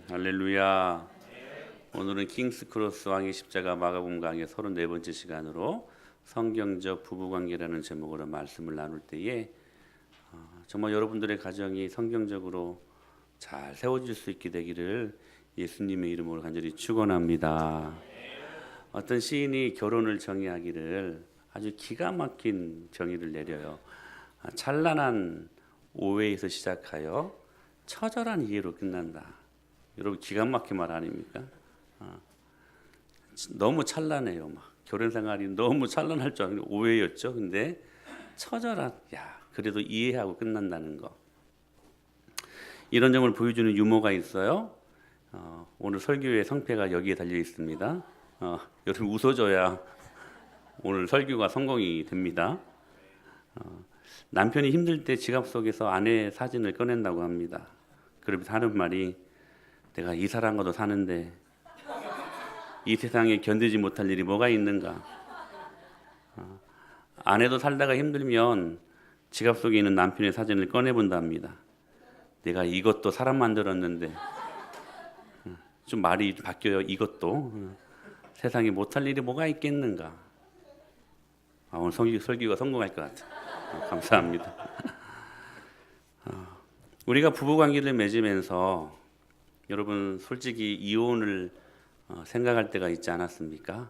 할렐루야. 오늘은 킹스크로스 왕의 십자가 마가복음 강의 34번째 시간으로 성경적 부부관계라는 제목으로 말씀을 나눌 때에 정말 여러분들의 가정이 성경적으로 잘 세워질 수 있게 되기를 예수님의 이름으로 간절히 축원합니다. 어떤 시인이 결혼을 정의하기를 아주 기가 막힌 정의를 내려요. 찬란한 오해에서 시작하여 처절한 이해로 끝난다. 여러분 기가 막힌 말 아닙니까? 너무 찬란해요. 막 결혼 생활이 너무 찬란할 줄 알았는데 오해였죠. 근데 처절한, 그래도 이해하고 끝난다는 거. 이런 점을 보여주는 유머가 있어요. 오늘 설교의 성패가 여기에 달려 있습니다. 여러분 웃어줘야 오늘 설교가 성공이 됩니다. 남편이 힘들 때 지갑 속에서 아내 사진을 꺼낸다고 합니다. 그러면서 하는 말이, 내가 이 사람과도 사는데 이 세상에 견디지 못할 일이 뭐가 있는가. 아내도 살다가 힘들면 지갑 속에 있는 남편의 사진을 꺼내본답니다. 내가 이것도 사람 만들었는데, 좀 말이 바뀌어요. 이것도 세상에 못할 일이 뭐가 있겠는가. 오늘 설교가 성공할 것 같아요. 감사합니다. 우리가 부부관계를 맺으면서 여러분 솔직히 이혼을 생각할 때가 있지 않았습니까?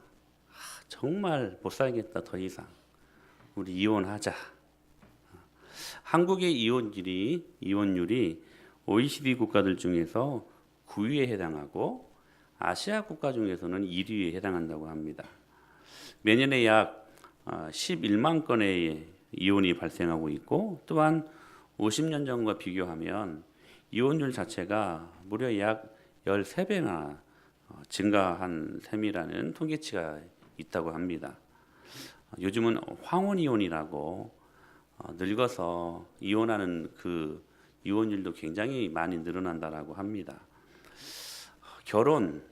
정말 못 살겠다, 더 이상 우리 이혼하자. 한국의 이혼율이 OECD 국가들 중에서 9위에 해당하고 아시아 국가 중에서는 1위에 해당한다고 합니다. 매년에 약 11만 건의 이혼이 발생하고 있고, 또한 50년 전과 비교하면 이혼율 자체가 무려 약 13배나 증가한 셈이라는 통계치가 있다고 합니다. 요즘은 황혼이혼이라고 늙어서 이혼하는 그 이혼율도 굉장히 많이 늘어난다라고 합니다. 결혼,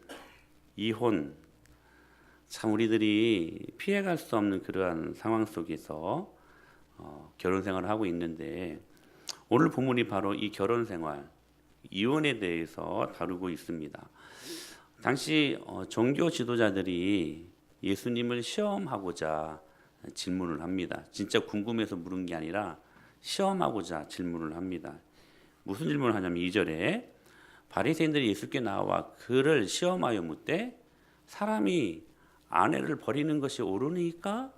이혼, 참 우리들이 피해갈 수 없는 그러한 상황 속에서 결혼 생활을 하고 있는데, 오늘 본문이 바로 이 결혼 생활, 이혼에 대해서 다루고 있습니다. 당시 종교 지도자들이 예수님을 시험하고자 질문을 합니다. 진짜 궁금해서 물은 게 아니라 시험하고자 질문을 합니다. 무슨 질문을 하냐면 2절에 바리새인들이 예수께 나와 그를 시험하여 묻되, 사람이 아내를 버리는 것이 옳으니까?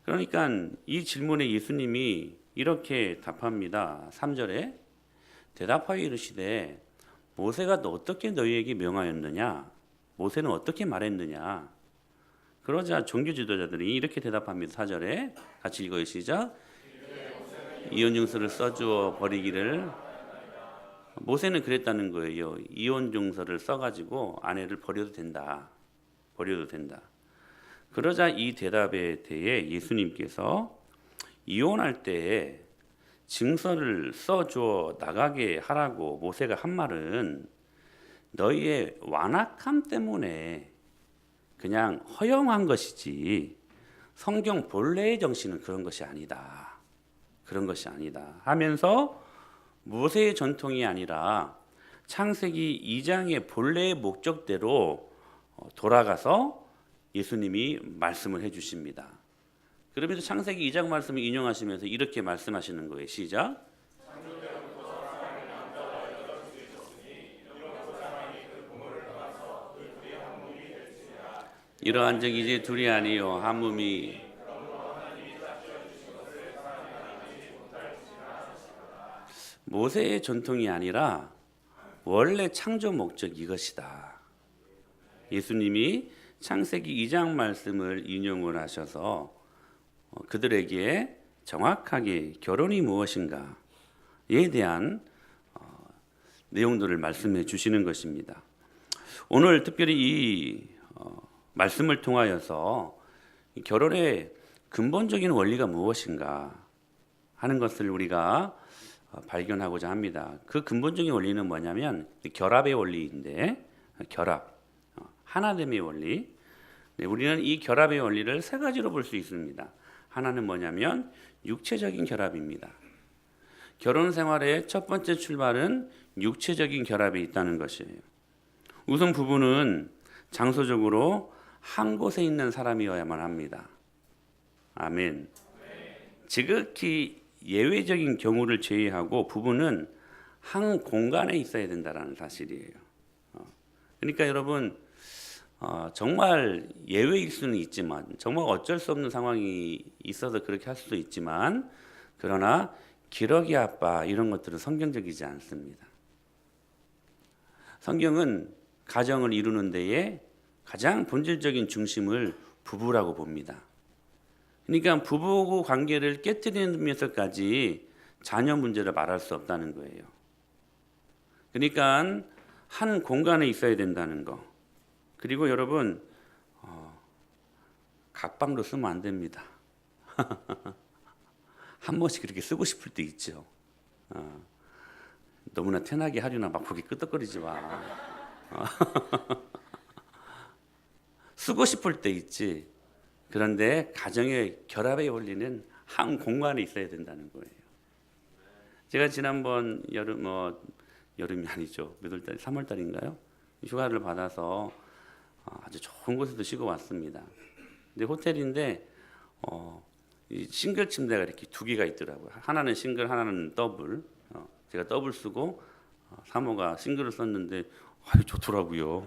그러니까 이 질문에 예수님이 이렇게 답합니다. 3절에 대답하여 이르시되, 모세가 어떻게 너희에게 명하였느냐? 모세는 어떻게 말했느냐? 그러자 종교 지도자들이 이렇게 대답합니다. 4절에 같이 읽어요. 시작. 이혼 증서를 써주어 버리기를. 모세는 그랬다는 거예요. 이혼 증서를 써가지고 아내를 버려도 된다. 그러자 이 대답에 대해 예수님께서 이혼할 때 증서를 써주어 나가게 하라고 모세가 한 말은 너희의 완악함 때문에 그냥 허용한 것이지, 성경 본래의 정신은 그런 것이 아니다 하면서 모세의 전통이 아니라 창세기 2장의 본래의 목적대로 돌아가서 예수님이 말씀을 해주십니다. 그러면서 창세기 2장 말씀을 인용하시면서 이렇게 말씀하시는 거예요. 시작. 이러한 적 이제 둘이 아니요 한 몸이. 모세의 전통이 아니라 원래 창조 목적 이것이다. 예수님이 창세기 2장 말씀을 인용을 하셔서 그들에게 정확하게 결혼이 무엇인가에 대한 내용들을 말씀해 주시는 것입니다. 오늘 특별히 이 말씀을 통하여서 결혼의 근본적인 원리가 무엇인가 하는 것을 우리가 발견하고자 합니다. 그 근본적인 원리는 뭐냐면 결합의 원리인데, 결합, 하나됨의 원리. 우리는 이 결합의 원리를 세 가지로 볼 수 있습니다. 하나는 뭐냐면 육체적인 결합입니다. 결혼 생활의 첫 번째 출발은 육체적인 결합이 있다는 것이에요. 우선 부부는 장소적으로 한 곳에 있는 사람이어야만 합니다. 아멘. 지극히 예외적인 경우를 제외하고 부부는 한 공간에 있어야 된다는 사실이에요. 그러니까 여러분 정말 예외일 수는 있지만 정말 어쩔 수 없는 상황이 있어서 그렇게 할 수도 있지만 그러나 기러기 아빠 이런 것들은 성경적이지 않습니다. 성경은 가정을 이루는 데에 가장 본질적인 중심을 부부라고 봅니다. 그러니까 부부 관계를 깨뜨리면서까지 자녀 문제를 말할 수 없다는 거예요. 그러니까 한 공간에 있어야 된다는 거. 그리고 여러분 각방도 쓰면 안 됩니다. 한 번씩 그렇게 쓰고 싶을 때 있죠. 너무나 편하게 하려나 막 그렇게 끄덕거리지 마. 쓰고 싶을 때 있지. 그런데 가정의 결합의 원리는 한 공간에 있어야 된다는 거예요. 제가 지난번 여름이 아니죠. 몇 월 달? 3월 달인가요? 휴가를 받아서 아주 좋은 곳에도 쉬고 왔습니다. 근데 호텔인데 이 싱글 침대가 이렇게 두 개가 있더라고요. 하나는 싱글, 하나는 더블. 제가 더블 쓰고 사모가 싱글을 썼는데 아주 좋더라고요.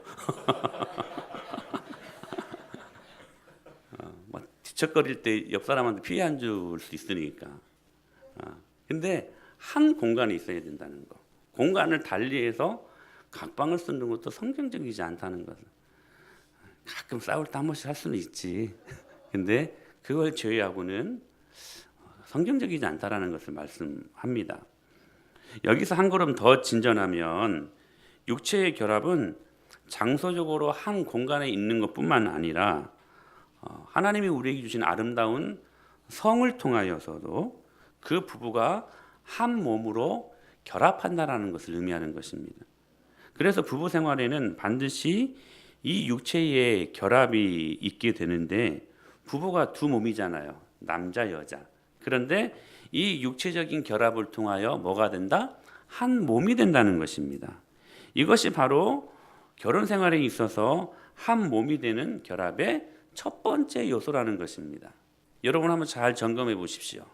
막 뒤척거릴 때 옆 사람한테 피해 안 줄 수 있으니까. 근데 한 공간에 있어야 된다는 거. 공간을 달리해서 각방을 쓰는 것도 성경적이지 않다는 것을. 가끔 싸울 때 한 번씩 할 수는 있지. 근데 그걸 제외하고는 성경적이지 않다라는 것을 말씀합니다. 여기서 한 걸음 더 진전하면 육체의 결합은 장소적으로 한 공간에 있는 것뿐만 아니라 하나님이 우리에게 주신 아름다운 성을 통하여서도 그 부부가 한 몸으로 결합한다라는 것을 의미하는 것입니다. 그래서 부부 생활에는 반드시 이 육체의 결합이 있게 되는데 부부가 두 몸이잖아요. 남자, 여자. 그런데 이 육체적인 결합을 통하여 뭐가 된다? 한 몸이 된다는 것입니다. 이것이 바로 결혼 생활에 있어서 한 몸이 되는 결합의 첫 번째 요소라는 것입니다. 여러분 한번 잘 점검해 보십시오.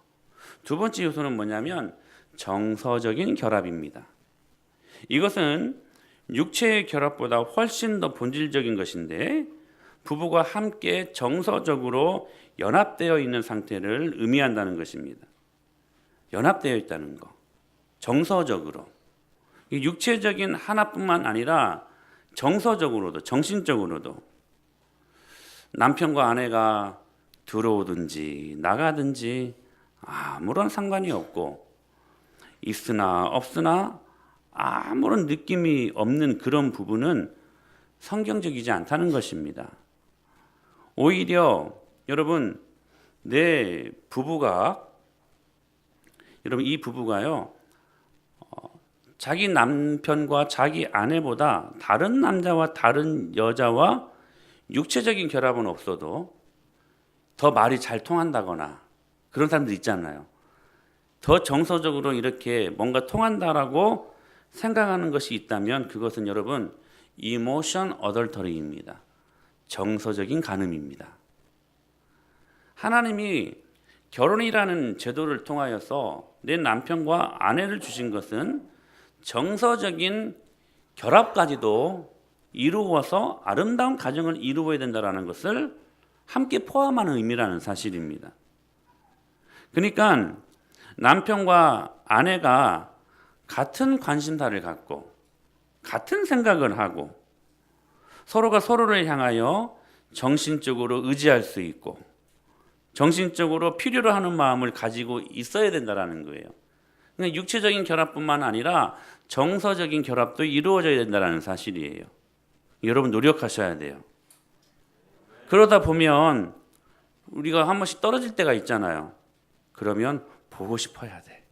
두 번째 요소는 뭐냐면 정서적인 결합입니다. 이것은 육체의 결합보다 훨씬 더 본질적인 것인데 부부가 함께 정서적으로 연합되어 있는 상태를 의미한다는 것입니다. 연합되어 있다는 거. 정서적으로. 육체적인 하나뿐만 아니라 정서적으로도 정신적으로도 남편과 아내가 들어오든지 나가든지 아무런 상관이 없고 있으나 없으나 아무런 느낌이 없는 그런 부분은 성경적이지 않다는 것입니다. 오히려 여러분 내 부부가 여러분 이 부부가요 자기 남편과 자기 아내보다 다른 남자와 다른 여자와 육체적인 결합은 없어도 더 말이 잘 통한다거나 그런 사람들 있잖아요. 더 정서적으로 이렇게 뭔가 통한다라고 생각하는 것이 있다면 그것은 여러분 이모션 어덜터리입니다. 정서적인 간음입니다. 하나님이 결혼이라는 제도를 통하여서 내 남편과 아내를 주신 것은 정서적인 결합까지도 이루어서 아름다운 가정을 이루어야 된다는 것을 함께 포함하는 의미라는 사실입니다. 그러니까 남편과 아내가 같은 관심사를 갖고 같은 생각을 하고 서로가 서로를 향하여 정신적으로 의지할 수 있고 정신적으로 필요로 하는 마음을 가지고 있어야 된다는 거예요. 그러니까 육체적인 결합뿐만 아니라 정서적인 결합도 이루어져야 된다는 사실이에요. 여러분 노력하셔야 돼요. 그러다 보면 우리가 한 번씩 떨어질 때가 있잖아요. 그러면 보고 싶어야 돼.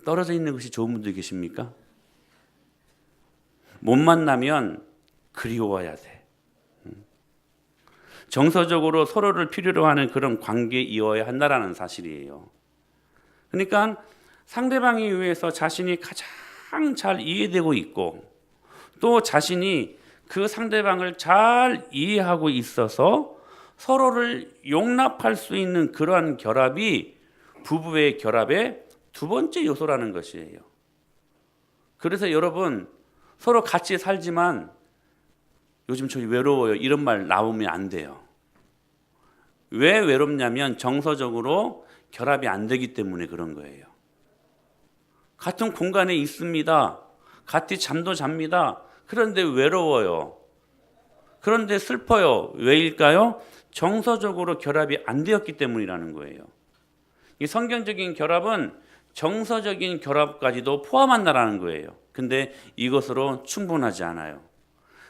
떨어져 있는 것이 좋은 분들 계십니까? 못 만나면 그리워야 돼. 정서적으로 서로를 필요로 하는 그런 관계에 이어야 한다는 사실이에요. 그러니까 상대방에 의해서 자신이 가장 가장 잘 이해되고 있고 또 자신이 그 상대방을 잘 이해하고 있어서 서로를 용납할 수 있는 그러한 결합이 부부의 결합의 두 번째 요소라는 것이에요. 그래서 여러분 서로 같이 살지만 요즘 저 외로워요 이런 말 나오면 안 돼요. 왜 외롭냐면 정서적으로 결합이 안 되기 때문에 그런 거예요. 같은 공간에 있습니다. 같이 잠도 잡니다. 그런데 외로워요. 그런데 슬퍼요. 왜일까요? 정서적으로 결합이 안 되었기 때문이라는 거예요. 이 성경적인 결합은 정서적인 결합까지도 포함한다라는 거예요. 근데 이것으로 충분하지 않아요.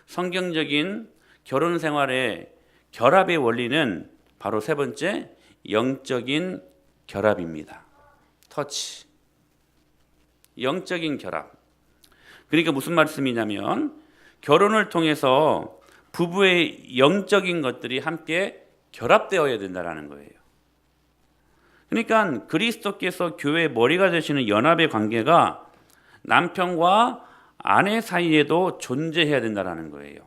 성경적인 결혼 생활의 결합의 원리는 바로 세 번째, 영적인 결합입니다. 터치. 영적인 결합. 그러니까 무슨 말씀이냐면 결혼을 통해서 부부의 영적인 것들이 함께 결합되어야 된다는 거예요. 그러니까 그리스도께서 교회의 머리가 되시는 연합의 관계가 남편과 아내 사이에도 존재해야 된다는 거예요.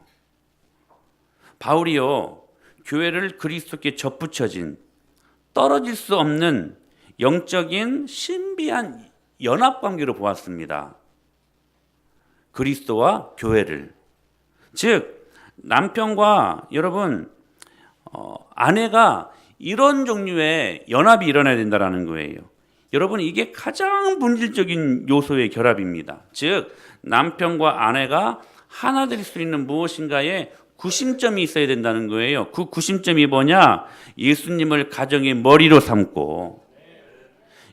바울이요, 교회를 그리스도께 접붙여진 떨어질 수 없는 영적인 신비한 연합관계로 보았습니다. 그리스도와 교회를. 즉 남편과 여러분 아내가 이런 종류의 연합이 일어나야 된다는 거예요. 여러분 이게 가장 본질적인 요소의 결합입니다. 즉 남편과 아내가 하나 될 수 있는 무엇인가에 구심점이 있어야 된다는 거예요. 그 구심점이 뭐냐? 예수님을 가정의 머리로 삼고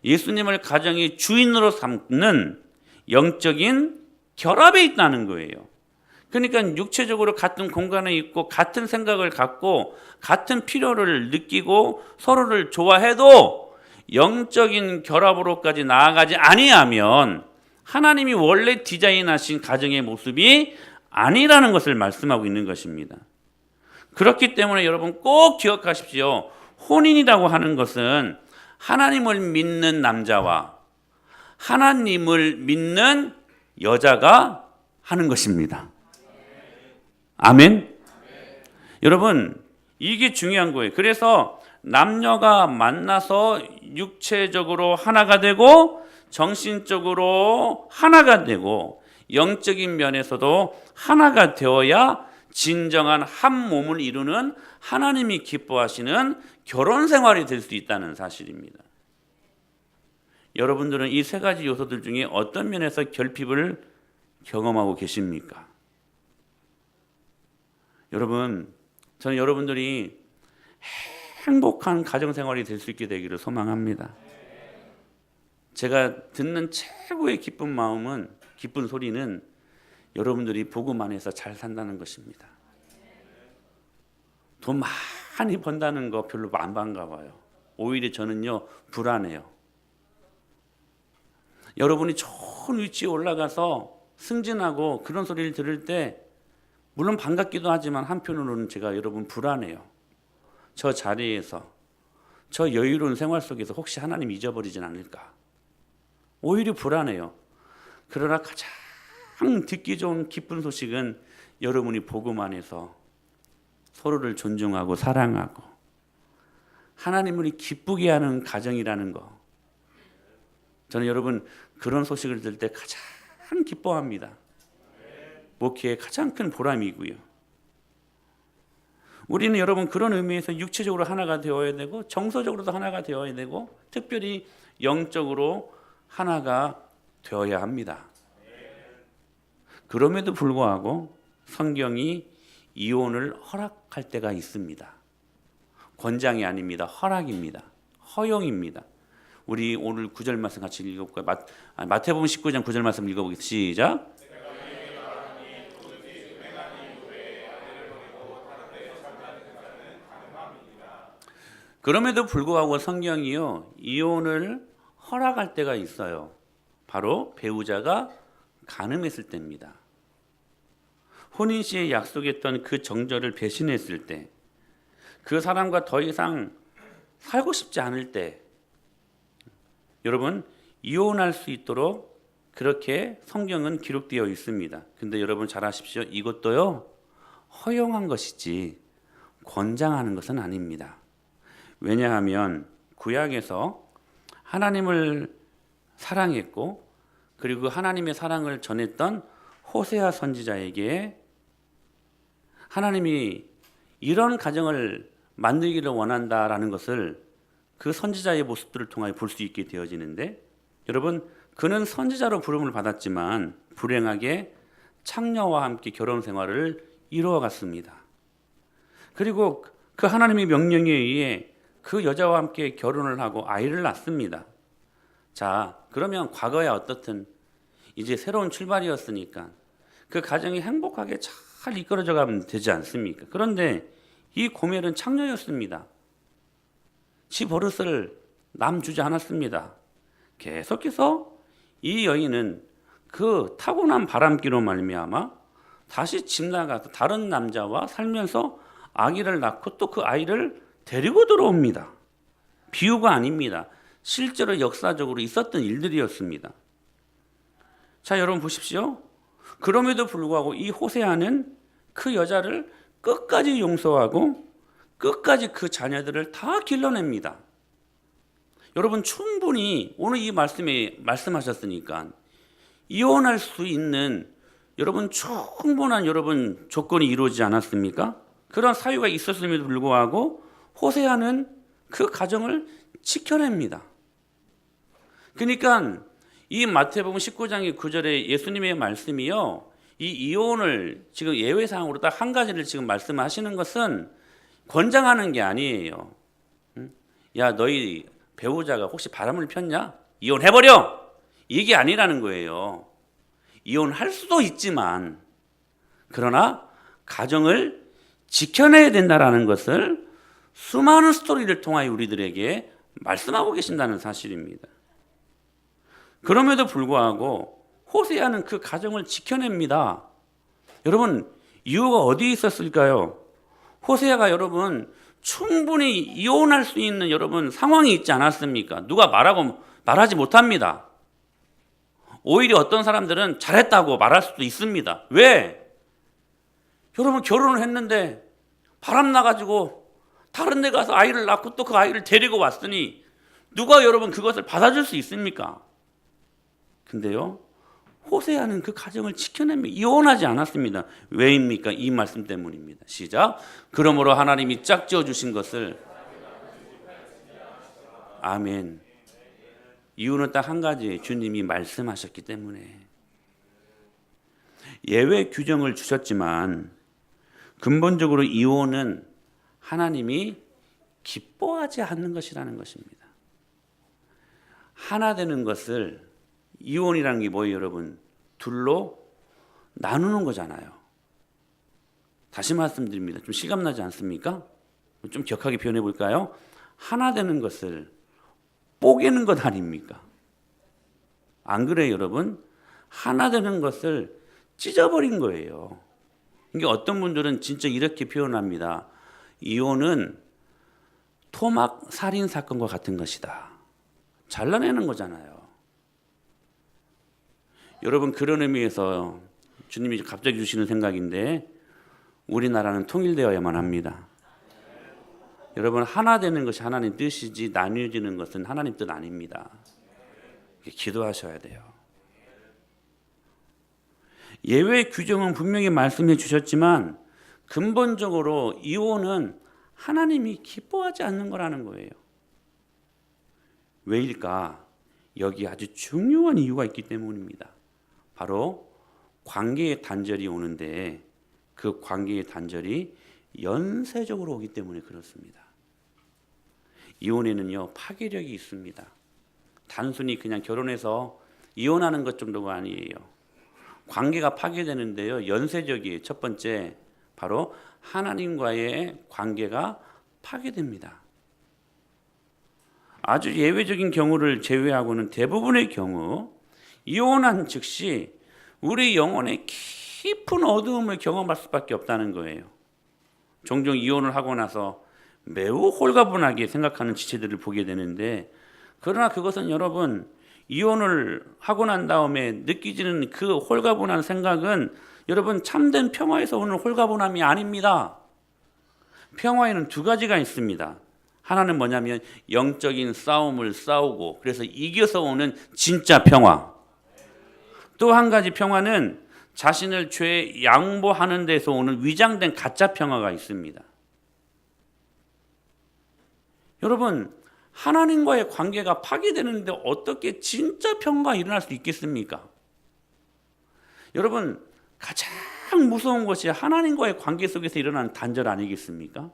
예수님을 가정의 주인으로 삼는 영적인 결합에 있다는 거예요. 그러니까 육체적으로 같은 공간에 있고 같은 생각을 갖고 같은 필요를 느끼고 서로를 좋아해도 영적인 결합으로까지 나아가지 아니하면 하나님이 원래 디자인하신 가정의 모습이 아니라는 것을 말씀하고 있는 것입니다. 그렇기 때문에 여러분 꼭 기억하십시오. 혼인이라고 하는 것은 하나님을 믿는 남자와 하나님을 믿는 여자가 하는 것입니다. 아멘? 여러분 이게 중요한 거예요. 그래서 남녀가 만나서 육체적으로 하나가 되고 정신적으로 하나가 되고 영적인 면에서도 하나가 되어야 진정한 한 몸을 이루는 하나님이 기뻐하시는 결혼 생활이 될 수 있다는 사실입니다. 여러분들은 이 세 가지 요소들 중에 어떤 면에서 결핍을 경험하고 계십니까? 여러분, 저는 여러분들이 행복한 가정생활이 될 수 있게 되기를 소망합니다. 제가 듣는 최고의 기쁜 마음은, 기쁜 소리는 여러분들이 복음 안에서 잘 산다는 것입니다. 돈 많이 번다는 거 별로 안 반가워요. 오히려 저는요 불안해요. 여러분이 좋은 위치에 올라가서 승진하고 그런 소리를 들을 때 물론 반갑기도 하지만 한편으로는 제가 여러분 불안해요. 저 자리에서 저 여유로운 생활 속에서 혹시 하나님 잊어버리진 않을까. 오히려 불안해요. 그러나 가장 듣기 좋은 기쁜 소식은 여러분이 복음 안에서 서로를 존중하고 사랑하고 하나님을 기쁘게 하는 가정이라는 거. 저는 여러분 그런 소식을 들을 때 가장 기뻐합니다. 목회의 가장 큰 보람이고요. 우리는 여러분 그런 의미에서 육체적으로 하나가 되어야 되고 정서적으로도 하나가 되어야 되고 특별히 영적으로 하나가 되어야 합니다. 그럼에도 불구하고 성경이 이혼을 허락할 때가 있습니다. 권장이 아닙니다. 허락입니다. 허용입니다. 우리 오늘 9절 말씀 같이 읽어볼까요? 마태복음 19장 9절 말씀 읽어보겠습니다. 시작. 그럼에도 불구하고 성경이요 이혼을 허락할 때가 있어요. 바로 배우자가 간음했을 때입니다. 혼인 시에 약속했던 그 정절을 배신했을 때, 그 사람과 더 이상 살고 싶지 않을 때, 여러분 이혼할 수 있도록 그렇게 성경은 기록되어 있습니다. 근데 여러분 잘 아십시오. 이것도요, 허용한 것이지 권장하는 것은 아닙니다. 왜냐하면 구약에서 하나님을 사랑했고 그리고 하나님의 사랑을 전했던 호세아 선지자에게 하나님이 이런 가정을 만들기를 원한다라는 것을 그 선지자의 모습들을 통하여 볼 수 있게 되어지는데, 여러분, 그는 선지자로 부름을 받았지만 불행하게 창녀와 함께 결혼 생활을 이루어갔습니다. 그리고 그 하나님의 명령에 의해 그 여자와 함께 결혼을 하고 아이를 낳습니다. 자, 그러면 과거야 어떻든 이제 새로운 출발이었으니까 그 가정이 행복하게 잘 이끌어져 가면 되지 않습니까? 그런데 이 고멜은 창녀였습니다. 지 버릇을 남 주지 않았습니다. 계속해서 이 여인은 그 타고난 바람기로 말미암아 다시 집 나가서 다른 남자와 살면서 아기를 낳고 또 그 아이를 데리고 들어옵니다. 비유가 아닙니다. 실제로 역사적으로 있었던 일들이었습니다. 자, 여러분 보십시오. 그럼에도 불구하고 이 호세아는 그 여자를 끝까지 용서하고 끝까지 그 자녀들을 다 길러냅니다. 여러분 충분히 오늘 이 말씀에 말씀하셨으니까 이혼할 수 있는 여러분 충분한 여러분 조건이 이루어지지 않았습니까? 그런 사유가 있었음에도 불구하고 호세아는 그 가정을 지켜냅니다. 그러니까 이 마태복음 19장의 9절에 예수님의 말씀이요, 이 이혼을 지금 예외사항으로 딱 한 가지를 지금 말씀하시는 것은 권장하는 게 아니에요. 야, 너희 배우자가 혹시 바람을 폈냐? 이혼해버려! 이게 아니라는 거예요. 이혼할 수도 있지만 그러나 가정을 지켜내야 된다라는 것을 수많은 스토리를 통하여 우리들에게 말씀하고 계신다는 사실입니다. 그럼에도 불구하고 호세아는 그 가정을 지켜냅니다. 여러분 이유가 어디에 있었을까요? 호세아가 여러분 충분히 이혼할 수 있는 여러분 상황이 있지 않았습니까? 누가 말하지 못합니다. 오히려 어떤 사람들은 잘했다고 말할 수도 있습니다. 왜? 여러분 결혼을 했는데 바람 나가지고 다른 데 가서 아이를 낳고 또 그 아이를 데리고 왔으니 누가 여러분 그것을 받아줄 수 있습니까? 근데요, 호세아는 그 가정을 지켜냅니다. 이혼하지 않았습니다. 왜입니까? 이 말씀 때문입니다. 시작. 그러므로 하나님이 짝지어 주신 것을, 아멘. 이유는 딱 한 가지, 주님이 말씀하셨기 때문에. 예외 규정을 주셨지만 근본적으로 이혼은 하나님이 기뻐하지 않는 것이라는 것입니다. 하나 되는 것을, 이혼이라는 게 뭐예요, 여러분? 둘로 나누는 거잖아요. 다시 말씀드립니다. 좀 실감나지 않습니까? 좀 격하게 표현해 볼까요? 하나 되는 것을 뽀개는 것 아닙니까? 안 그래요, 여러분? 하나 되는 것을 찢어버린 거예요. 그러니까 어떤 분들은 진짜 이렇게 표현합니다. 이혼은 토막 살인 사건과 같은 것이다. 잘라내는 거잖아요. 여러분 그런 의미에서 주님이 갑자기 주시는 생각인데 우리나라는 통일되어야만 합니다. 여러분 하나 되는 것이 하나님 뜻이지 나뉘어지는 것은 하나님 뜻 아닙니다. 기도하셔야 돼요. 예외 규정은 분명히 말씀해 주셨지만 근본적으로 이혼은 하나님이 기뻐하지 않는 거라는 거예요. 왜일까? 여기 아주 중요한 이유가 있기 때문입니다. 바로 관계의 단절이 오는데 그 관계의 단절이 연쇄적으로 오기 때문에 그렇습니다. 이혼에는요 파괴력이 있습니다. 단순히 그냥 결혼해서 이혼하는 것 정도가 아니에요. 관계가 파괴되는데요 연쇄적이에요. 첫 번째 바로 하나님과의 관계가 파괴됩니다. 아주 예외적인 경우를 제외하고는 대부분의 경우 이혼한 즉시 우리 영혼의 깊은 어두움을 경험할 수밖에 없다는 거예요. 종종 이혼을 하고 나서 매우 홀가분하게 생각하는 지체들을 보게 되는데, 그러나 그것은 여러분 이혼을 하고 난 다음에 느끼지는 그 홀가분한 생각은 여러분 참된 평화에서 오는 홀가분함이 아닙니다. 평화에는 두 가지가 있습니다. 하나는 뭐냐면 영적인 싸움을 싸우고 그래서 이겨서 오는 진짜 평화. 또 한 가지 평화는 자신을 죄에 양보하는 데서 오는 위장된 가짜 평화가 있습니다. 여러분, 하나님과의 관계가 파괴되는데 어떻게 진짜 평화가 일어날 수 있겠습니까? 여러분, 가장 무서운 것이 하나님과의 관계 속에서 일어나는 단절 아니겠습니까?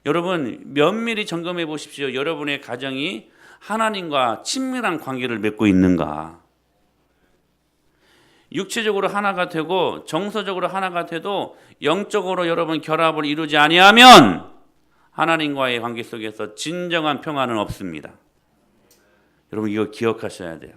여러분, 면밀히 점검해 보십시오. 여러분의 가정이 하나님과 친밀한 관계를 맺고 있는가? 육체적으로 하나가 되고 정서적으로 하나가 돼도 영적으로 여러분 결합을 이루지 아니하면 하나님과의 관계 속에서 진정한 평화는 없습니다. 여러분 이거 기억하셔야 돼요.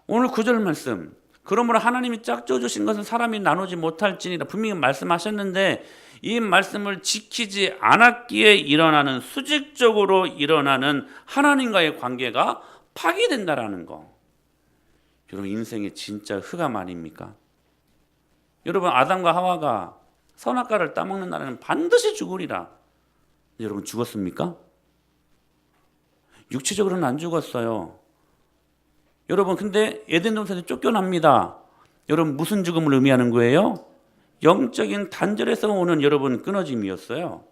오늘 9절 말씀, 그러므로 하나님이 짝져 주신 것은 사람이 나누지 못할지니라 분명히 말씀하셨는데 이 말씀을 지키지 않았기에 일어나는 수직적으로 일어나는 하나님과의 관계가 파괴된다라는 거. 여러분 인생에 진짜 흑암 아닙니까? 여러분 아담과 하와가 선악과를 따먹는 날에는 반드시 죽으리라. 여러분 죽었습니까? 육체적으로는 안 죽었어요. 여러분 근데 에덴 동산에서 쫓겨납니다. 여러분 무슨 죽음을 의미하는 거예요? 영적인 단절에서 오는 여러분 끊어짐이었어요.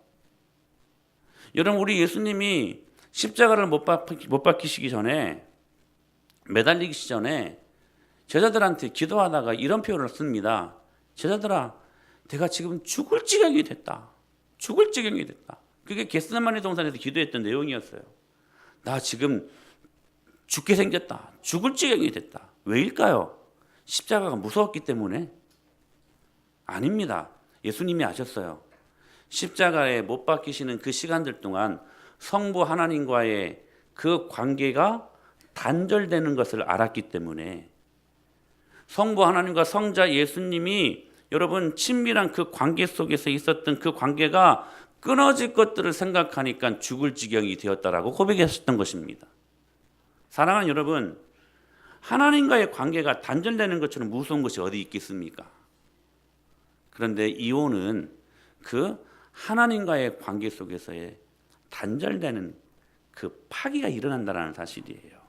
여러분 우리 예수님이 십자가를 못 박히시기 전에 매달리기 전에 제자들한테 기도하다가 이런 표현을 씁니다. 제자들아, 내가 지금 죽을 지경이 됐다. 죽을 지경이 됐다. 그게 겟세마네 동산에서 기도했던 내용이었어요. 나 지금 죽게 생겼다. 죽을 지경이 됐다. 왜일까요? 십자가가 무서웠기 때문에? 아닙니다. 예수님이 아셨어요. 십자가에 못 박히시는 그 시간들 동안 성부 하나님과의 그 관계가 단절되는 것을 알았기 때문에 성부 하나님과 성자 예수님이 여러분 친밀한 그 관계 속에서 있었던 그 관계가 끊어질 것들을 생각하니까 죽을 지경이 되었다라고 고백하셨던 것입니다. 사랑하는 여러분, 하나님과의 관계가 단절되는 것처럼 무서운 것이 어디 있겠습니까? 그런데 이혼은 그 하나님과의 관계 속에서의 단절되는 그 파괴가 일어난다는 사실이에요.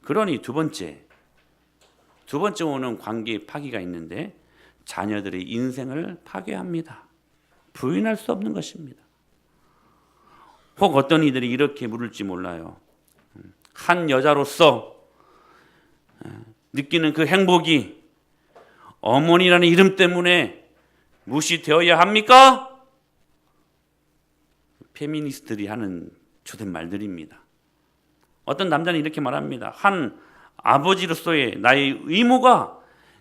그러니 두 번째 오는 관계 파괴가 있는데 자녀들의 인생을 파괴합니다. 부인할 수 없는 것입니다. 혹 어떤 이들이 이렇게 물을지 몰라요. 한 여자로서 느끼는 그 행복이 어머니라는 이름 때문에 무시되어야 합니까? 페미니스트들이 하는 주된 말들입니다. 어떤 남자는 이렇게 말합니다. 한 아버지로서의 나의 의무가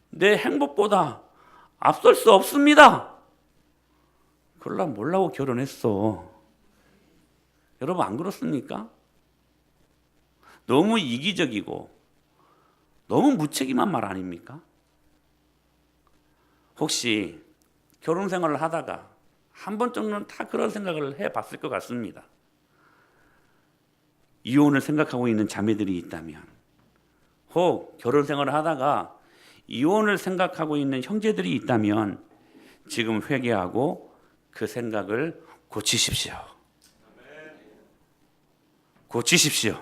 내 행복보다 앞설 수 없습니다. 그러려면 뭐라고 결혼했어? 여러분 안 그렇습니까? 너무 이기적이고 너무 무책임한 말 아닙니까? 혹시 결혼 생활을 하다가 한 번 정도는 다 그런 생각을 해봤을 것 같습니다. 이혼을 생각하고 있는 자매들이 있다면, 혹 결혼 생활을 하다가 이혼을 생각하고 있는 형제들이 있다면 지금 회개하고 그 생각을 고치십시오. 고치십시오.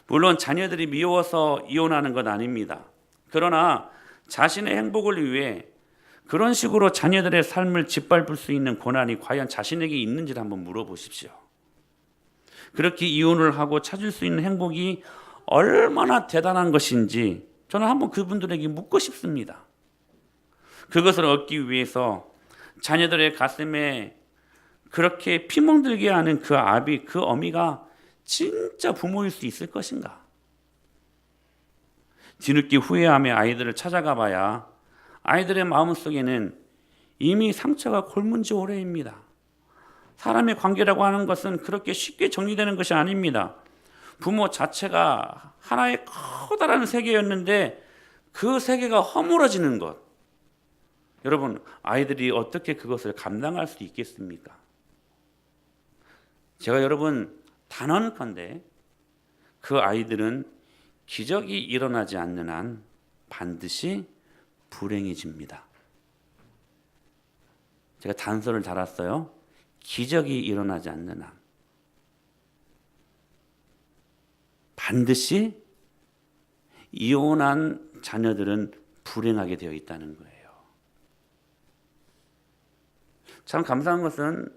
물론 자녀들이 미워서 이혼하는 건 아닙니다. 그러나 자신의 행복을 위해 그런 식으로 자녀들의 삶을 짓밟을 수 있는 고난이 과연 자신에게 있는지를 한번 물어보십시오. 그렇게 이혼을 하고 찾을 수 있는 행복이 얼마나 대단한 것인지 저는 한번 그분들에게 묻고 싶습니다. 그것을 얻기 위해서 자녀들의 가슴에 그렇게 피멍들게 하는 그 아비, 그 어미가 진짜 부모일 수 있을 것인가? 뒤늦게 후회하며 아이들을 찾아가 봐야 아이들의 마음속에는 이미 상처가 골문 지 오래입니다. 사람의 관계라고 하는 것은 그렇게 쉽게 정리되는 것이 아닙니다. 부모 자체가 하나의 커다란 세계였는데 그 세계가 허물어지는 것. 여러분, 아이들이 어떻게 그것을 감당할 수 있겠습니까? 제가 여러분 단언컨대 그 아이들은 기적이 일어나지 않는 한 반드시 불행해집니다. 제가 단서를 달았어요. 기적이 일어나지 않는 한 반드시 이혼한 자녀들은 불행하게 되어 있다는 거예요. 참 감사한 것은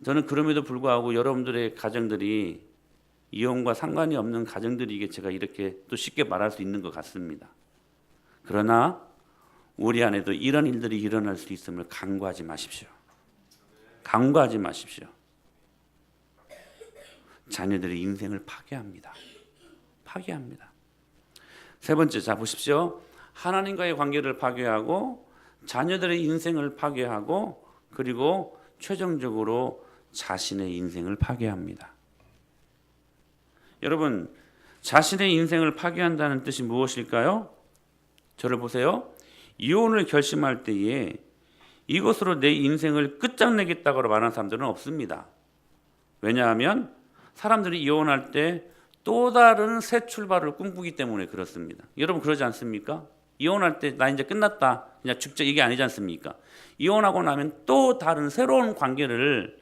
저는 그럼에도 불구하고 여러분들의 가정들이 이혼과 상관이 없는 가정들이게 제가 이렇게 또 쉽게 말할 수 있는 것 같습니다. 그러나 우리 안에도 이런 일들이 일어날 수 있음을 간과하지 마십시오. 간과하지 마십시오. 자녀들의 인생을 파괴합니다. 파괴합니다. 세 번째, 자 보십시오. 하나님과의 관계를 파괴하고 자녀들의 인생을 파괴하고 그리고 최종적으로 자신의 인생을 파괴합니다. 여러분, 자신의 인생을 파괴한다는 뜻이 무엇일까요? 저를 보세요. 이혼을 결심할 때에 이것으로 내 인생을 끝장내겠다고 말하는 사람들은 없습니다. 왜냐하면 사람들이 이혼할 때 또 다른 새 출발을 꿈꾸기 때문에 그렇습니다. 여러분 그러지 않습니까? 이혼할 때 나 이제 끝났다, 그냥 죽자 이게 아니지 않습니까? 이혼하고 나면 또 다른 새로운 관계를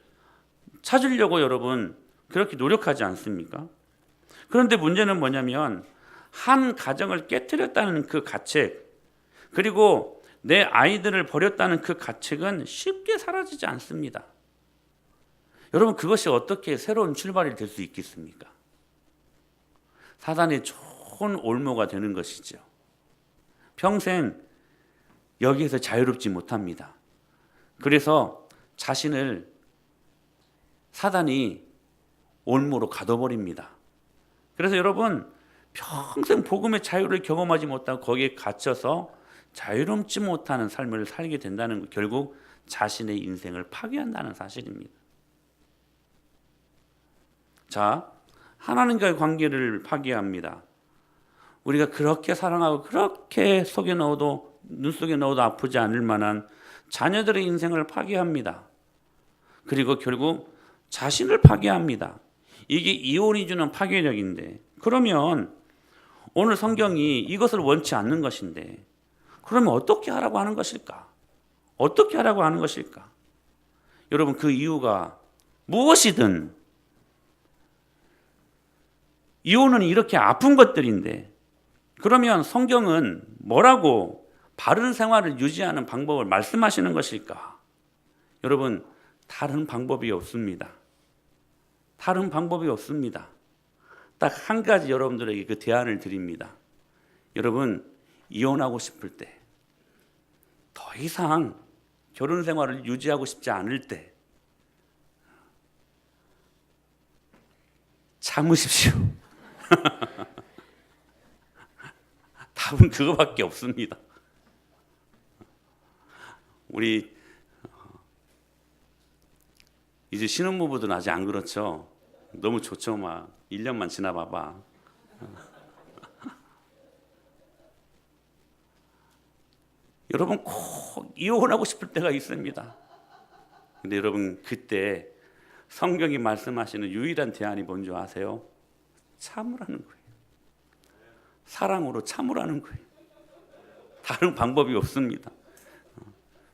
찾으려고 여러분 그렇게 노력하지 않습니까? 그런데 문제는 뭐냐면 한 가정을 깨뜨렸다는 그 가책, 그리고 내 아이들을 버렸다는 그 가책은 쉽게 사라지지 않습니다. 여러분 그것이 어떻게 새로운 출발이 될 수 있겠습니까? 사단의 좋은 올무가 되는 것이죠. 평생 여기에서 자유롭지 못합니다. 그래서 자신을 사단이 올무로 가둬버립니다. 그래서 여러분 평생 복음의 자유를 경험하지 못하고 거기에 갇혀서 자유롭지 못하는 삶을 살게 된다는 것, 결국 자신의 인생을 파괴한다는 사실입니다. 자, 하나님과의 관계를 파괴합니다. 우리가 그렇게 사랑하고 그렇게 속에 넣어도 눈 속에 넣어도 아프지 않을 만한 자녀들의 인생을 파괴합니다. 그리고 결국 자신을 파괴합니다. 이게 이혼이 주는 파괴력인데, 그러면 오늘 성경이 이것을 원치 않는 것인데 그러면 어떻게 하라고 하는 것일까? 어떻게 하라고 하는 것일까? 여러분 그 이유가 무엇이든 이혼은 이렇게 아픈 것들인데 그러면 성경은 뭐라고 바른 생활을 유지하는 방법을 말씀하시는 것일까? 여러분 다른 방법이 없습니다. 다른 방법이 없습니다. 딱 한 가지 여러분들에게 그 대안을 드립니다. 여러분 이혼하고 싶을 때, 더 이상 결혼 생활을 유지하고 싶지 않을 때 참으십시오. 답은 그거밖에 없습니다. 우리 이제 신혼부부들은 아직 안 그렇죠? 너무 좋죠. 막 1년만 지나봐봐. 여러분 꼭 이혼하고 싶을 때가 있습니다. 근데 여러분 그때 성경이 말씀하시는 유일한 대안이 뭔지 아세요? 참으라는 거예요. 사랑으로 참으라는 거예요. 다른 방법이 없습니다. 왜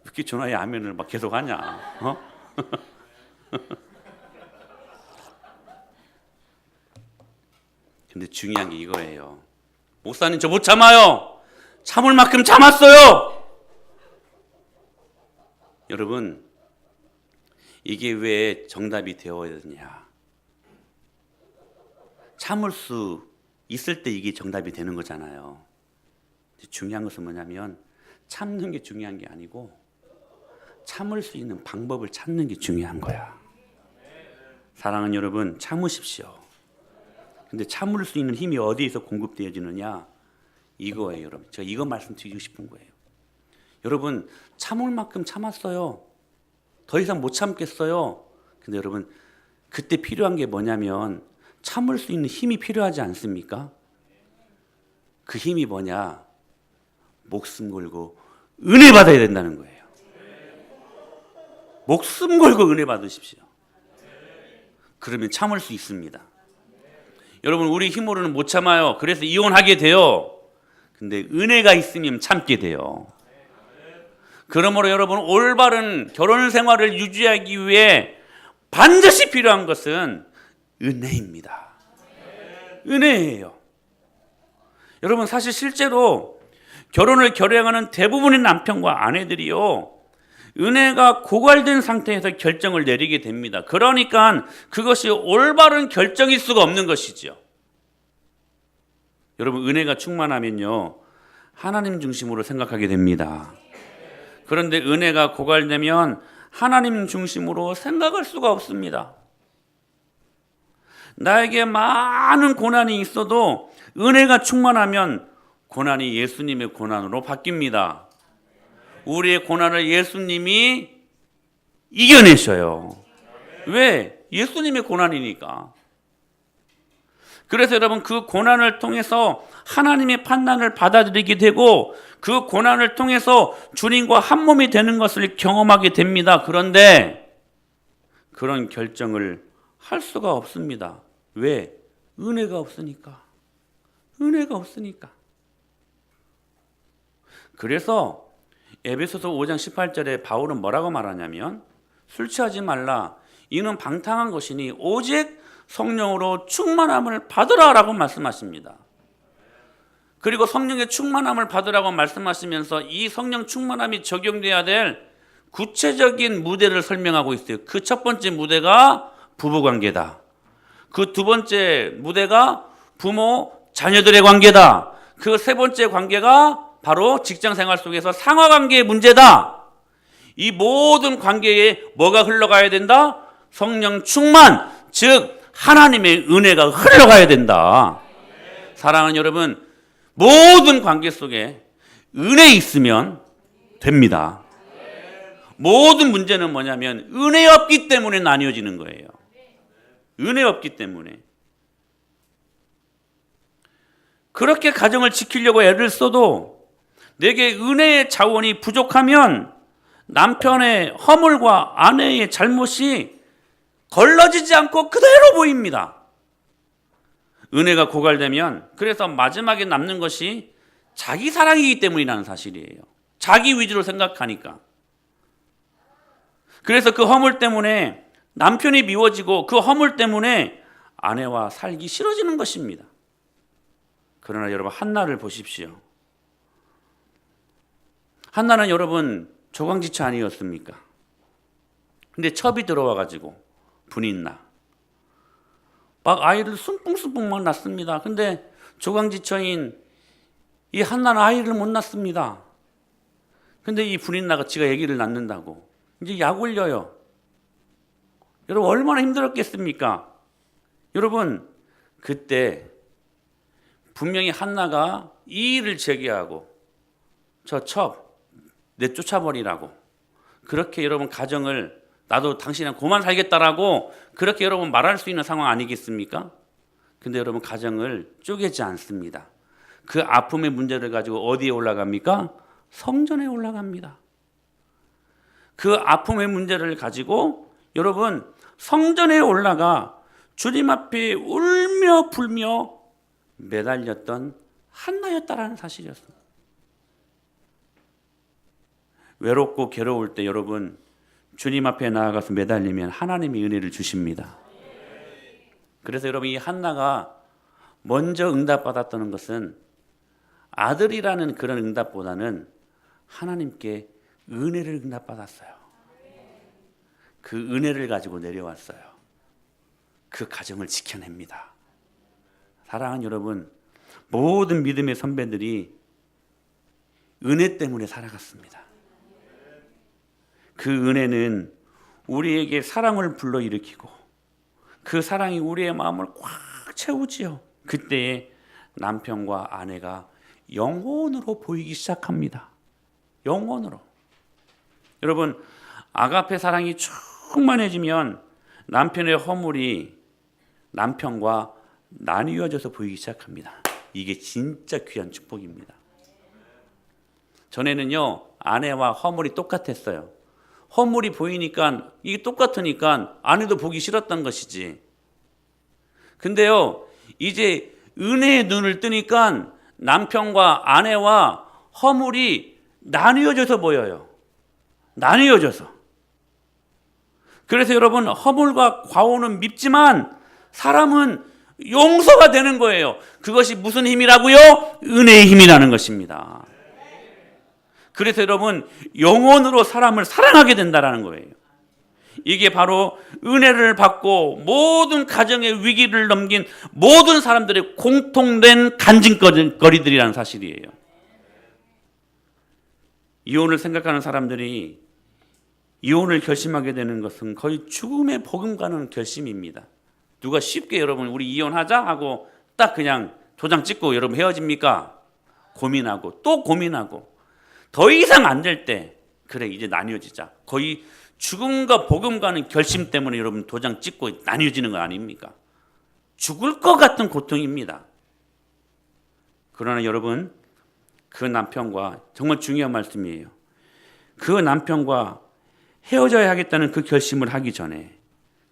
이렇게 전화에 아멘을 막 계속 하냐? 근데 중요한 게 이거예요. 목사님 저 못 참아요. 참을 만큼 참았어요. 여러분 이게 왜 정답이 되어야 되냐? 참을 수 있을 때 이게 정답이 되는 거잖아요. 중요한 것은 뭐냐면 참는 게 중요한 게 아니고 참을 수 있는 방법을 찾는 게 중요한 거야. 사랑하는 여러분 참으십시오. 근데 참을 수 있는 힘이 어디에서 공급되어지느냐? 이거예요, 여러분. 제가 이거 말씀드리고 싶은 거예요. 여러분 참을 만큼 참았어요. 더 이상 못 참겠어요. 근데 여러분 그때 필요한 게 뭐냐면 참을 수 있는 힘이 필요하지 않습니까? 그 힘이 뭐냐? 목숨 걸고 은혜 받아야 된다는 거예요. 목숨 걸고 은혜 받으십시오. 그러면 참을 수 있습니다. 여러분, 우리 힘으로는 못 참아요. 그래서 이혼하게 돼요. 근데 은혜가 있으면 참게 돼요. 그러므로 여러분, 올바른 결혼 생활을 유지하기 위해 반드시 필요한 것은 은혜입니다. 은혜예요. 여러분, 사실 실제로 결혼을 결행하는 대부분의 남편과 아내들이요, 은혜가 고갈된 상태에서 결정을 내리게 됩니다. 그러니까 그것이 올바른 결정일 수가 없는 것이죠. 여러분, 은혜가 충만하면요, 하나님 중심으로 생각하게 됩니다. 그런데 은혜가 고갈되면 하나님 중심으로 생각할 수가 없습니다. 나에게 많은 고난이 있어도 은혜가 충만하면 고난이 예수님의 고난으로 바뀝니다. 우리의 고난을 예수님이 이겨내셔요. 왜? 예수님의 고난이니까. 그래서 여러분, 그 고난을 통해서 하나님의 판단을 받아들이게 되고 그 고난을 통해서 주님과 한 몸이 되는 것을 경험하게 됩니다. 그런데 그런 결정을 할 수가 없습니다. 왜? 은혜가 없으니까. 은혜가 없으니까. 그래서 에베소서 5장 18절에 바울은 뭐라고 말하냐면, 술 취하지 말라, 이는 방탕한 것이니 오직 성령으로 충만함을 받으라라고 말씀하십니다. 그리고 성령의 충만함을 받으라고 말씀하시면서 이 성령 충만함이 적용돼야 될 구체적인 무대를 설명하고 있어요. 그 첫 번째 무대가 부부관계다. 그 두 번째 무대가 부모 자녀들의 관계다. 그 세 번째 관계가 바로 직장생활 속에서 상하관계의 문제다. 이 모든 관계에 뭐가 흘러가야 된다? 성령 충만, 즉 하나님의 은혜가 흘러가야 된다. 사랑하는 여러분, 모든 관계 속에 은혜 있으면 됩니다. 모든 문제는 뭐냐면 은혜 없기 때문에 나뉘어지는 거예요. 은혜 없기 때문에. 그렇게 가정을 지키려고 애를 써도 내게 은혜의 자원이 부족하면 남편의 허물과 아내의 잘못이 걸러지지 않고 그대로 보입니다. 은혜가 고갈되면 그래서 마지막에 남는 것이 자기 사랑이기 때문이라는 사실이에요. 자기 위주로 생각하니까. 그래서 그 허물 때문에 남편이 미워지고 그 허물 때문에 아내와 살기 싫어지는 것입니다. 그러나 여러분, 한나를 보십시오. 한나는 여러분 조강지처 아니었습니까? 근데 첩이 들어와가지고 분인나 막 아이를 순풍순풍 낳습니다. 근데 조강지처인 이 한나는 아이를 못 낳습니다. 근데 이 분인나가 지가 아기를 낳는다고 이제 약 올려요. 여러분, 얼마나 힘들었겠습니까? 여러분, 그때 분명히 한나가 이 일을 제기하고 저 첩 내쫓아버리라고, 그렇게 여러분 가정을 나도 당신이랑 고만 살겠다라고 그렇게 여러분 말할 수 있는 상황 아니겠습니까? 근데 여러분, 가정을 쪼개지 않습니다. 그 아픔의 문제를 가지고 어디에 올라갑니까? 성전에 올라갑니다. 그 아픔의 문제를 가지고 여러분 성전에 올라가 주님 앞에 울며 불며 매달렸던 한나였다라는 사실이었습니다. 외롭고 괴로울 때 여러분 주님 앞에 나아가서 매달리면 하나님이 은혜를 주십니다. 그래서 여러분, 이 한나가 먼저 응답받았다는 것은 아들이라는 그런 응답보다는 하나님께 은혜를 응답받았어요. 그 은혜를 가지고 내려왔어요. 그 가정을 지켜냅니다. 사랑하는 여러분, 모든 믿음의 선배들이 은혜 때문에 살아갔습니다. 그 은혜는 우리에게 사랑을 불러일으키고 그 사랑이 우리의 마음을 꽉 채우지요. 그때에 남편과 아내가 영혼으로 보이기 시작합니다. 영혼으로. 여러분, 아가페 사랑이 충만해지면 남편의 허물이 남편과 나뉘어져서 보이기 시작합니다. 이게 진짜 귀한 축복입니다. 전에는요, 아내와 허물이 똑같았어요. 허물이 보이니까 이게 똑같으니까 아내도 보기 싫었던 것이지. 근데요, 이제 은혜의 눈을 뜨니까 남편과 아내와 허물이 나뉘어져서 보여요. 나뉘어져서. 그래서 여러분, 허물과 과오는 밉지만 사람은 용서가 되는 거예요. 그것이 무슨 힘이라고요? 은혜의 힘이라는 것입니다. 그래서 여러분, 영혼으로 사람을 사랑하게 된다는 거예요. 이게 바로 은혜를 받고 모든 가정의 위기를 넘긴 모든 사람들의 공통된 간증거리들이라는 사실이에요. 이혼을 생각하는 사람들이 이혼을 결심하게 되는 것은 거의 죽음의 복음과는 결심입니다. 누가 쉽게 여러분 우리 이혼하자 하고 딱 그냥 도장 찍고 여러분 헤어집니까? 고민하고 또 고민하고 더 이상 안 될 때 그래 이제 나뉘어지자. 거의 죽음과 복음과는 결심 때문에 여러분 도장 찍고 나뉘어지는 거 아닙니까? 죽을 것 같은 고통입니다. 그러나 여러분, 그 남편과 정말 중요한 말씀이에요. 그 남편과 헤어져야 하겠다는 그 결심을 하기 전에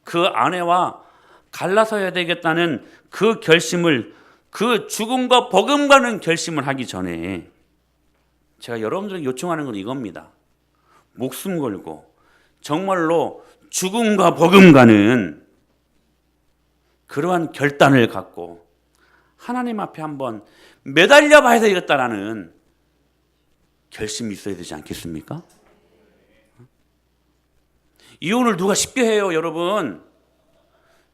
그 아내와 갈라서야 되겠다는 그 결심을, 그 죽음과 복음과는 결심을 하기 전에 제가 여러분들에게 요청하는 건 이겁니다. 목숨 걸고 정말로 죽음과 복음과는 그러한 결단을 갖고 하나님 앞에 한번 매달려 봐야 되겠다라는 결심이 있어야 되지 않겠습니까? 이혼을 누가 쉽게 해요, 여러분?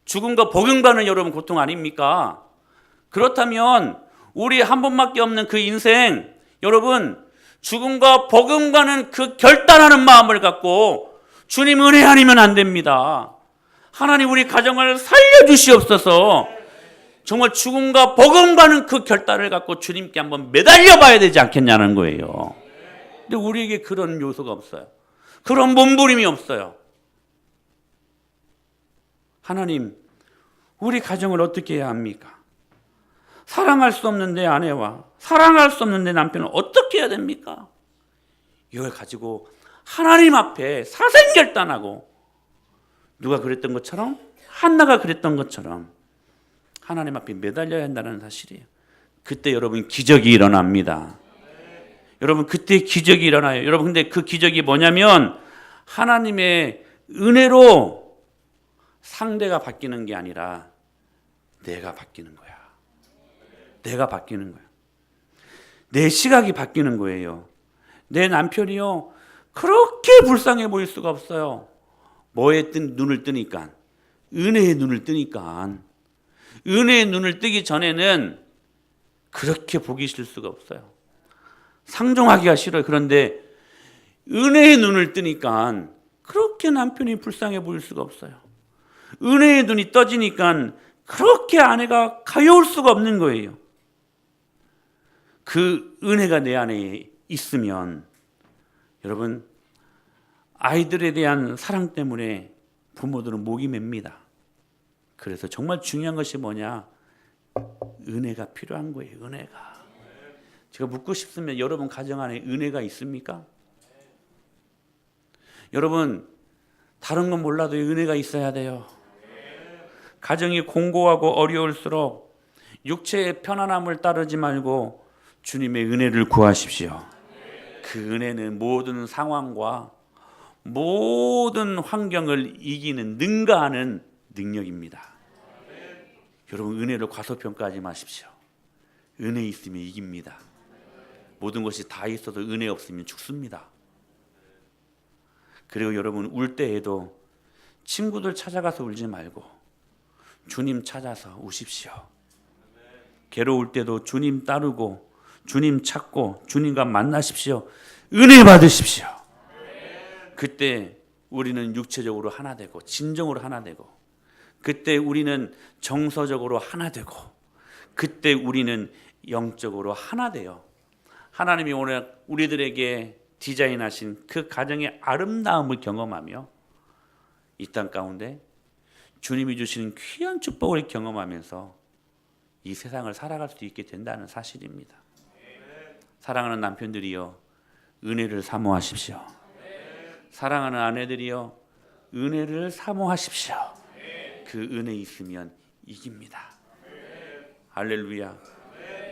죽음과 복음과는 여러분 고통 아닙니까? 그렇다면 우리 한 번밖에 없는 그 인생, 여러분 죽음과 복음과는 그 결단하는 마음을 갖고 주님 은혜 아니면 안 됩니다. 하나님 우리 가정을 살려주시옵소서. 정말 죽음과 복음과는 그 결단을 갖고 주님께 한번 매달려 봐야 되지 않겠냐는 거예요. 근데 우리에게 그런 요소가 없어요. 그런 몸부림이 없어요. 하나님, 우리 가정을 어떻게 해야 합니까? 사랑할 수 없는 내 아내와 사랑할 수 없는 내 남편을 어떻게 해야 됩니까? 이걸 가지고 하나님 앞에 사생결단하고 누가 그랬던 것처럼 한나가 그랬던 것처럼 하나님 앞에 매달려야 한다는 사실이에요. 그때 여러분 기적이 일어납니다. 여러분 그때 기적이 일어나요. 여러분 근데 그 기적이 뭐냐면 하나님의 은혜로 상대가 바뀌는 게 아니라 내가 바뀌는 거야. 내가 바뀌는 거야. 내 시각이 바뀌는 거예요. 내 남편이요 그렇게 불쌍해 보일 수가 없어요. 뭐에 눈을 뜨니까? 은혜의 눈을 뜨니까. 은혜의 눈을 뜨기 전에는 그렇게 보기 싫을 수가 없어요. 상종하기가 싫어요. 그런데 은혜의 눈을 뜨니까 그렇게 남편이 불쌍해 보일 수가 없어요. 은혜의 눈이 떠지니까 그렇게 아내가 가여울 수가 없는 거예요. 그 은혜가 내 안에 있으면 여러분 아이들에 대한 사랑 때문에 부모들은 목이 맵니다. 그래서 정말 중요한 것이 뭐냐? 은혜가 필요한 거예요. 은혜가. 제가 묻고 싶으면 여러분 가정 안에 은혜가 있습니까? 여러분 다른 건 몰라도 은혜가 있어야 돼요. 가정이 공고하고 어려울수록 육체의 편안함을 따르지 말고 주님의 은혜를 구하십시오. 그 은혜는 모든 상황과 모든 환경을 이기는 능가하는 능력입니다. 여러분 은혜를 과소평가하지 마십시오. 은혜 있으면 이깁니다. 모든 것이 다 있어도 은혜 없으면 죽습니다. 그리고 여러분 울 때에도 친구들 찾아가서 울지 말고 주님 찾아서 우십시오. 괴로울 때도 주님 따르고 주님 찾고 주님과 만나십시오. 은혜 받으십시오. 그때 우리는 육체적으로 하나 되고 진정으로 하나 되고 그때 우리는 정서적으로 하나 되고 그때 우리는 영적으로 하나 돼요. 하나님이 오늘 우리들에게 디자인하신 그 가정의 아름다움을 경험하며 이 땅 가운데 주님이 주시는 귀한 축복을 경험하면서 이 세상을 살아갈 수 있게 된다는 사실입니다. 사랑하는 남편들이여 은혜를 사모하십시오. 사랑하는 아내들이여 은혜를 사모하십시오. 그 은혜 있으면 이깁니다. 할렐루야.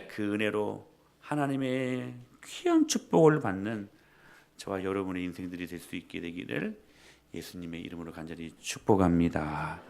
그 은혜로 하나님의 귀한 축복을 받는 저와 여러분의 인생들이 될 수 있게 되기를 예수님의 이름으로 간절히 축복합니다.